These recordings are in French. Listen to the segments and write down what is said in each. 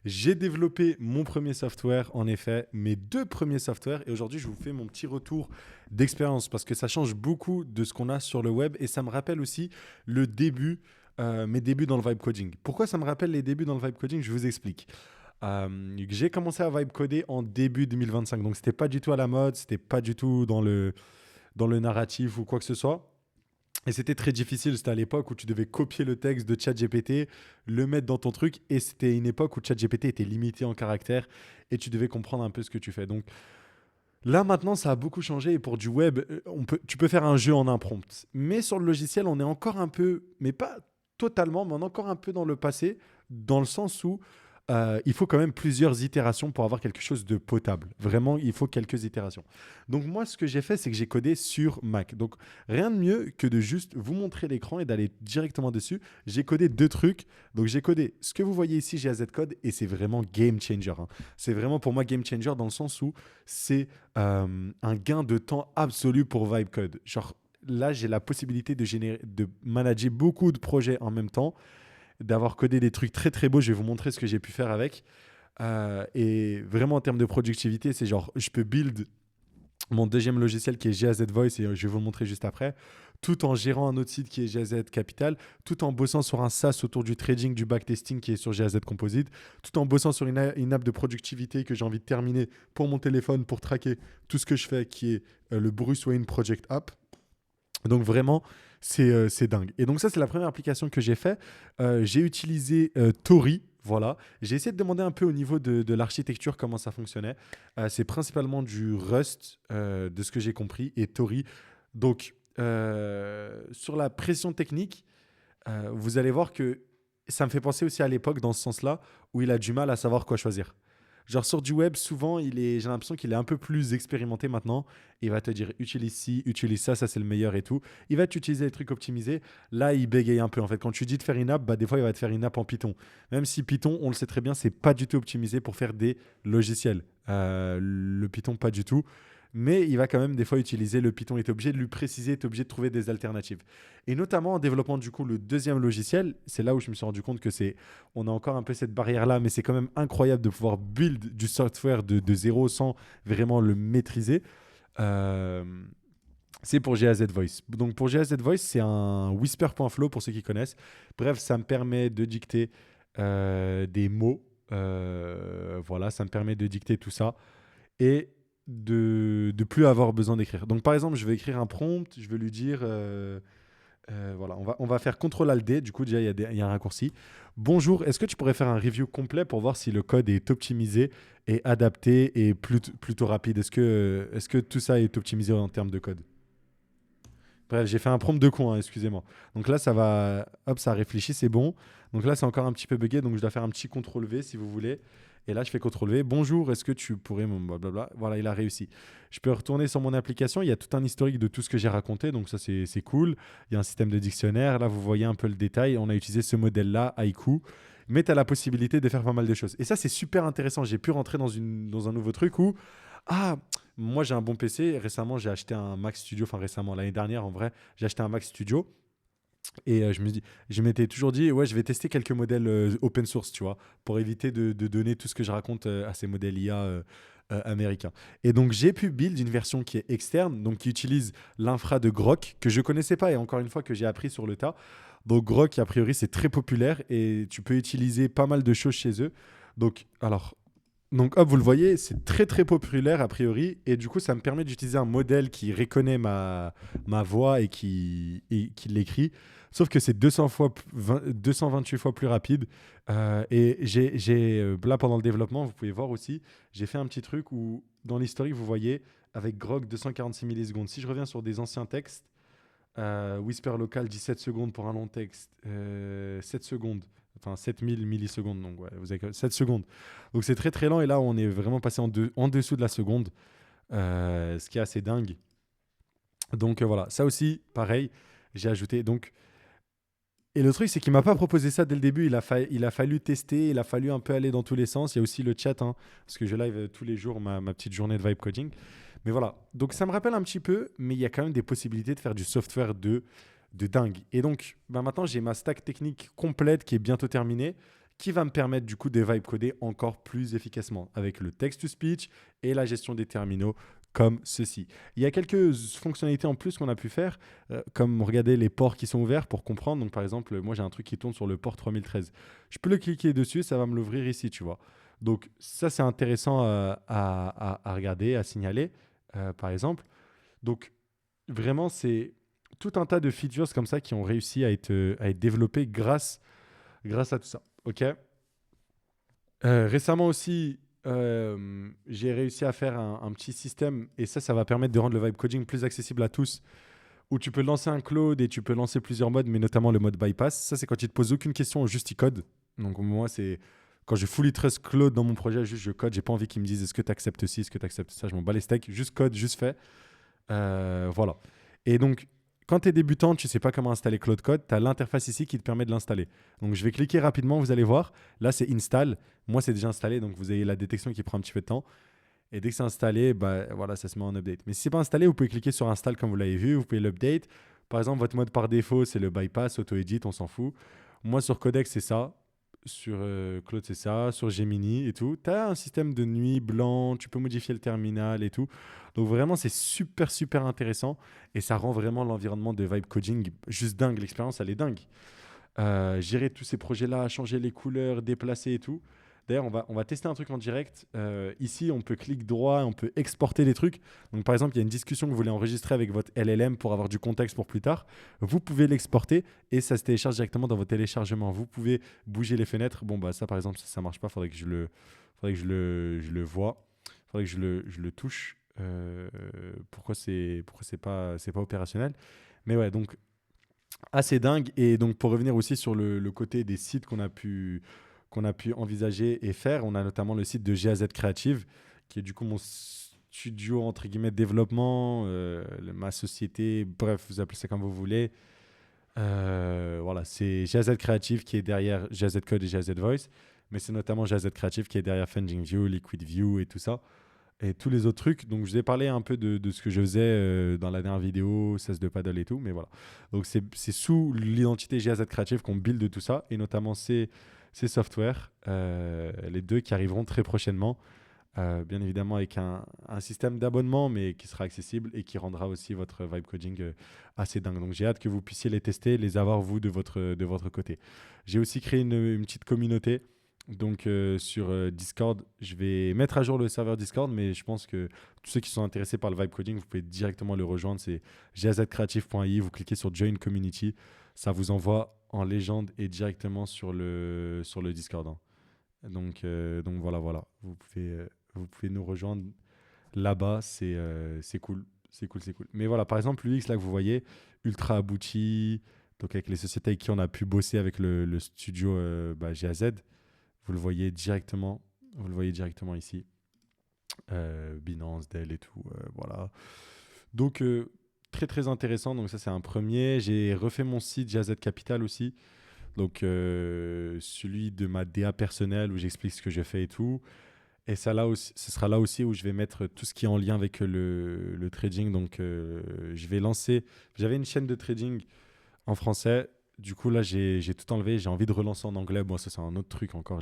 J'ai développé mon premier software, en effet, mes deux premiers softwares. Et aujourd'hui, je vous fais mon petit retour d'expérience parce que ça change beaucoup de ce qu'on a sur le web. Et ça me rappelle aussi le début, mes débuts dans le vibe coding. Pourquoi ça me rappelle les débuts dans le vibe coding? Je vous explique. J'ai commencé à vibe coder en début 2025. Donc, c'était pas du tout à la mode, c'était pas du tout dans le narratif ou quoi que ce soit. Et c'était très difficile. C'était à l'époque où tu devais copier le texte de ChatGPT, le mettre dans ton truc. Et c'était une époque où ChatGPT était limité en caractères et tu devais comprendre un peu ce que tu fais. Donc là, maintenant, ça a beaucoup changé. Et pour du web, tu peux faire un jeu en un prompt. Mais sur le logiciel, on est encore un peu, mais pas totalement, mais on est encore un peu dans le passé, dans le sens où il faut quand même plusieurs itérations pour avoir quelque chose de potable. Vraiment, il faut quelques itérations. Donc moi, ce que j'ai fait, c'est que j'ai codé sur Mac. Donc rien de mieux que de juste vous montrer l'écran et d'aller directement dessus. J'ai codé deux trucs. Donc j'ai codé ce que vous voyez ici, GAZ Code, et c'est vraiment game changer, hein. C'est vraiment pour moi game changer dans le sens où c'est un gain de temps absolu pour Vibe Code. Genre là, j'ai la possibilité de manager beaucoup de projets en même temps, d'avoir codé des trucs très très beaux. Je vais vous montrer ce que j'ai pu faire avec. Et vraiment en termes de productivité, c'est genre, je peux build mon deuxième logiciel qui est GAZ Voice et je vais vous le montrer juste après, tout en gérant un autre site qui est GAZ Capital, tout en bossant sur un SaaS autour du trading, du backtesting qui est sur GAZ Composite, tout en bossant sur une app de productivité que j'ai envie de terminer pour mon téléphone pour traquer tout ce que je fais qui est le Bruce Wayne Project App. Donc vraiment, c'est dingue. Et donc ça, c'est la première application que j'ai fait. J'ai utilisé Tori. Voilà. J'ai essayé de demander un peu au niveau de l'architecture comment ça fonctionnait. C'est principalement du Rust, de ce que j'ai compris, et Tori. Donc, sur la pression technique, vous allez voir que ça me fait penser aussi à l'époque, dans ce sens-là, où il a du mal à savoir quoi choisir. Genre sur du web, souvent, j'ai l'impression qu'il est un peu plus expérimenté maintenant. Il va te dire utilise ci, utilise ça, ça c'est le meilleur et tout. Il va t'utiliser les trucs optimisés. Là, il bégaye un peu. En fait, quand tu dis de faire une app, bah, des fois, il va te faire une app en Python. Même si Python, on le sait très bien, c'est pas du tout optimisé pour faire des logiciels. Le Python, pas du tout. Mais il va quand même des fois utiliser le Python. Il est obligé de lui préciser, il est obligé de trouver des alternatives. Et notamment en développant du coup le deuxième logiciel, c'est là où je me suis rendu compte que on a encore un peu cette barrière-là, mais c'est quand même incroyable de pouvoir build du software de zéro sans vraiment le maîtriser. Euh, c'est pour GAZ Voice. Donc pour GAZ Voice, c'est un whisper.flow pour ceux qui connaissent. Bref, ça me permet de dicter des mots. Voilà, ça me permet de dicter tout ça. Et de plus avoir besoin d'écrire. Donc par exemple, je vais écrire un prompt, je vais lui dire, voilà, on va faire CTRL-ALT-D, du coup déjà il y a un raccourci. Bonjour, est-ce que tu pourrais faire un review complet pour voir si le code est optimisé et adapté et plutôt rapide? Est-ce que tout ça est optimisé en termes de code? Bref, j'ai fait un prompt de con, hein, excusez-moi. Donc là, ça va, hop, ça réfléchit, c'est bon. Donc là, c'est encore un petit peu buggé, donc je dois faire un petit CTRL-V si vous voulez. Et là, je fais CTRL-V. Bonjour, est-ce que tu pourrais blablabla. Voilà, il a réussi. Je peux retourner sur mon application. Il y a tout un historique de tout ce que j'ai raconté, donc ça, c'est cool. Il y a un système de dictionnaire. Là, vous voyez un peu le détail. On a utilisé ce modèle-là, Haiku. Mais tu as la possibilité de faire pas mal de choses. Et ça, c'est super intéressant. J'ai pu rentrer dans un nouveau truc où, ah, moi, j'ai un bon PC. Récemment, j'ai acheté un Mac Studio. Enfin, récemment, l'année dernière, en vrai, j'ai acheté un Mac Studio. Et je m'étais toujours dit, ouais, je vais tester quelques modèles open source, tu vois, pour éviter de donner tout ce que je raconte à ces modèles IA américains. Et donc, j'ai pu build une version qui est externe, donc qui utilise l'infra de Grok, que je connaissais pas et encore une fois que j'ai appris sur le tas. Donc, Grok, a priori, c'est très populaire et tu peux utiliser pas mal de choses chez eux. Donc, alors, donc, hop, vous le voyez, c'est très très populaire a priori, et du coup, ça me permet d'utiliser un modèle qui reconnaît ma voix et qui l'écrit. Sauf que c'est 228 fois plus rapide. Et là, pendant le développement, vous pouvez voir aussi, j'ai fait un petit truc où, dans l'historique, vous voyez, avec Grok 246 millisecondes. Si je reviens sur des anciens textes, Whisper local 17 secondes pour un long texte, 7 secondes, enfin 7000 millisecondes, donc ouais, vous avez 7 secondes. Donc c'est très très lent et là on est vraiment passé en dessous de la seconde, ce qui est assez dingue. Donc voilà, ça aussi pareil, j'ai ajouté. Donc, et le truc c'est qu'il m'a pas proposé ça dès le début, il a fallu tester, il a fallu un peu aller dans tous les sens. Il y a aussi le chat, hein, parce que je live tous les jours ma petite journée de vibe coding. Mais voilà, donc ça me rappelle un petit peu, mais il y a quand même des possibilités de faire du software de dingue. Et donc, bah maintenant, j'ai ma stack technique complète qui est bientôt terminée, qui va me permettre du coup de vibe coder encore plus efficacement avec le text-to-speech et la gestion des terminaux comme ceci. Il y a quelques fonctionnalités en plus qu'on a pu faire, comme regarder les ports qui sont ouverts pour comprendre. Donc par exemple, moi j'ai un truc qui tourne sur le port 3013. Je peux le cliquer dessus, ça va me l'ouvrir ici, tu vois. Donc ça c'est intéressant à regarder, à signaler, par exemple. Donc vraiment c'est tout un tas de features comme ça qui ont réussi à être développées grâce à tout ça. Ok. Récemment aussi, j'ai réussi à faire un petit système et ça va permettre de rendre le vibe coding plus accessible à tous, où tu peux lancer un cloud et tu peux lancer plusieurs modes, mais notamment le mode bypass. Ça, c'est quand il te pose aucune question, juste il code. Donc moi, c'est quand je fully trust Claude dans mon projet, juste je code. J'ai pas envie qu'il me dise est-ce que tu acceptes ci, est-ce que tu acceptes ça. Je m'en bats les steaks, juste code, juste fait. Voilà. Et donc, quand tu es débutant, tu ne sais pas comment installer Claude Code, tu as l'interface ici qui te permet de l'installer. Donc, je vais cliquer rapidement, vous allez voir. Là, c'est Install. Moi, c'est déjà installé, donc vous avez la détection qui prend un petit peu de temps. Et dès que c'est installé, bah, voilà, ça se met en update. Mais si ce n'est pas installé, vous pouvez cliquer sur Install comme vous l'avez vu. Vous pouvez l'update. Par exemple, votre mode par défaut, c'est le bypass, auto-edit, on s'en fout. Moi, sur Codex, c'est ça. Sur Claude, c'est ça. Sur Gemini et tout. Tu as un système de nuit blanc. Tu peux modifier le terminal et tout. Donc, vraiment, c'est super, super intéressant. Et ça rend vraiment l'environnement de vibe coding juste dingue. L'expérience, elle est dingue. Gérer tous ces projets-là, changer les couleurs, déplacer et tout. D'ailleurs, on va tester un truc en direct. Ici, on peut cliquer droit, on peut exporter des trucs. Donc, par exemple, il y a une discussion que vous voulez enregistrer avec votre LLM pour avoir du contexte pour plus tard. Vous pouvez l'exporter et ça se télécharge directement dans vos téléchargements. Vous pouvez bouger les fenêtres. Bon, bah ça, par exemple, ça ne marche pas. Faudrait que je le vois. Faudrait que je le touche. Pourquoi c'est pas opérationnel. Mais ouais, donc assez dingue. Et donc, pour revenir aussi sur le côté des sites qu'on a pu envisager et faire, on a notamment le site de GAZ Creative, qui est du coup mon studio, entre guillemets, de développement, ma société, bref, vous appelez ça comme vous voulez. Voilà, c'est GAZ Creative qui est derrière GAZ Code et GAZ Voice, mais c'est notamment GAZ Creative qui est derrière Funding View, Liquid View et tout ça et tous les autres trucs. Donc, je vous ai parlé un peu de ce que je faisais dans la dernière vidéo, 16 de paddle et tout. Mais voilà. Donc, c'est sous l'identité GAZ Creative qu'on build de tout ça, et notamment ces softwares, les deux qui arriveront très prochainement. Bien évidemment, avec un système d'abonnement, mais qui sera accessible et qui rendra aussi votre vibe coding assez dingue. Donc, j'ai hâte que vous puissiez les tester, les avoir, vous, de votre côté. J'ai aussi créé une petite communauté. Donc sur Discord, je vais mettre à jour le serveur Discord, mais je pense que tous ceux qui sont intéressés par le vibe coding, vous pouvez directement le rejoindre. C'est gazcreative.ai, vous cliquez sur Join Community, ça vous envoie en légende et directement sur le Discord, hein. Donc voilà, voilà. Vous pouvez nous rejoindre là-bas, c'est cool. C'est cool, c'est cool. Mais voilà, par exemple, l'UX là que vous voyez, ultra abouti, donc avec les sociétés avec qui on a pu bosser avec le studio GAZ. Vous le voyez directement. Vous le voyez directement ici. Binance, Dell et tout. Voilà. Donc, très, très intéressant. Donc, ça, c'est un premier. J'ai refait mon site GAZ Capital aussi. Donc, celui de ma DA personnelle où j'explique ce que je fais et tout. Et ça, là aussi, ce sera là aussi où je vais mettre tout ce qui est en lien avec le trading. Donc, je vais lancer. J'avais une chaîne de trading en français. Du coup, là, j'ai tout enlevé. J'ai envie de relancer en anglais. Bon, ça, c'est un autre truc encore. En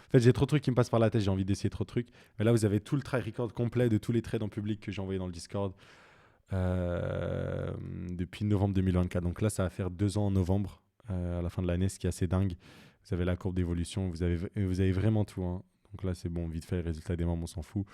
fait, j'ai trop de trucs qui me passent par la tête. J'ai envie d'essayer trop de trucs. Mais là, vous avez tout le try record complet de tous les trades en public que j'ai envoyé dans le Discord depuis novembre 2024. Donc là, ça va faire 2 ans en novembre, à la fin de l'année, ce qui est assez dingue. Vous avez la courbe d'évolution. Vous avez vraiment tout, hein. Donc là, c'est bon. Vite fait, les résultats des membres, on s'en fout.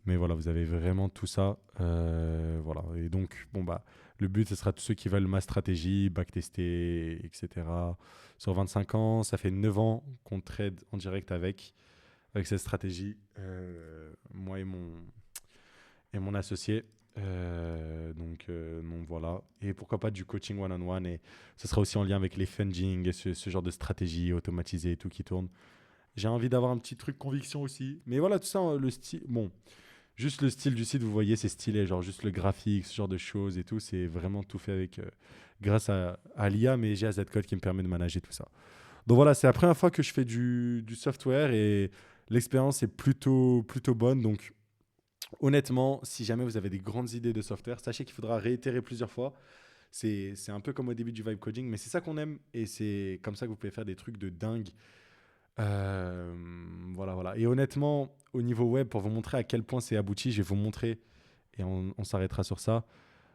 Mais voilà, vous avez vraiment tout ça. Voilà. Et donc, bon, bah, le but, ce sera tous ceux qui veulent ma stratégie, backtester, etc. Sur 25 ans, ça fait 9 ans qu'on trade en direct avec cette stratégie, moi et mon associé. Donc voilà. Et pourquoi pas du coaching one-on-one. Et ce sera aussi en lien avec les funding et ce genre de stratégie automatisée et tout qui tourne. J'ai envie d'avoir un petit truc conviction aussi. Mais voilà, tout ça, le style. Bon. Juste le style du site, vous voyez, c'est stylé. Genre juste le graphique, ce genre de choses et tout. C'est vraiment tout fait grâce à l'IA, mais j'ai AZ Code qui me permet de manager tout ça. Donc voilà, c'est la première fois que je fais du software et l'expérience est plutôt, plutôt bonne. Donc honnêtement, si jamais vous avez des grandes idées de software, sachez qu'il faudra réitérer plusieurs fois. C'est un peu comme au début du vibe coding, mais c'est ça qu'on aime et c'est comme ça que vous pouvez faire des trucs de dingue Euh, voilà. Et honnêtement, au niveau web, pour vous montrer à quel point c'est abouti, je vais vous montrer, et on s'arrêtera sur ça,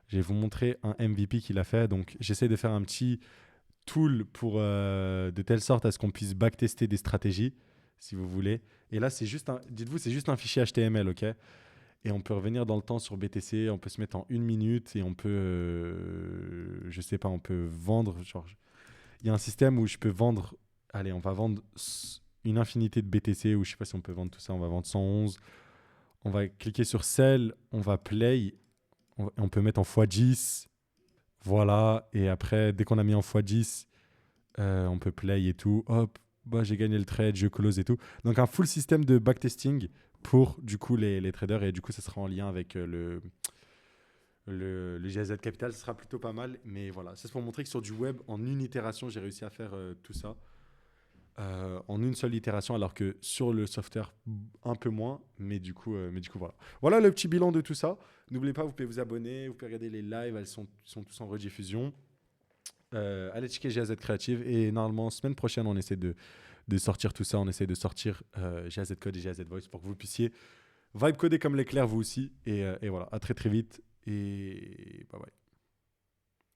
je vais vous montrer un MVP qu'il a fait. Donc, j'essaie de faire un petit tool pour de telle sorte à ce qu'on puisse backtester des stratégies, si vous voulez. Et là, dites-vous, c'est juste un fichier HTML, ok? Et on peut revenir dans le temps sur BTC, on peut se mettre en 1 minute et on peut, je sais pas, on peut vendre. Genre, il y a un système où je peux vendre, allez, on va vendre une infinité de BTC, ou je sais pas si on peut vendre tout ça, on va vendre 111. On va cliquer sur Sell, on va Play, on peut mettre en x10. Voilà, et après, dès qu'on a mis en x10, on peut play et tout. Hop, bah, j'ai gagné le trade, je close et tout. Donc un full système de backtesting pour du coup les traders, et du coup ça sera en lien avec le GZ Capital, ce sera plutôt pas mal. Mais voilà, c'est pour montrer que sur du web, en une itération, j'ai réussi à faire tout ça. En une seule itération, alors que sur le software, un peu moins. Mais du coup voilà. Voilà le petit bilan de tout ça. N'oubliez pas, vous pouvez vous abonner, vous pouvez regarder les lives, elles sont tous en rediffusion. Allez checker GAZ Creative, et normalement semaine prochaine on essaie de sortir tout ça, on essaie de sortir GAZ Code et GAZ Voice pour que vous puissiez vibe coder comme l'éclair vous aussi, et voilà, à très très vite, et bye bye.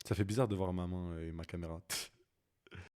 Ça fait bizarre de voir ma main et ma caméra.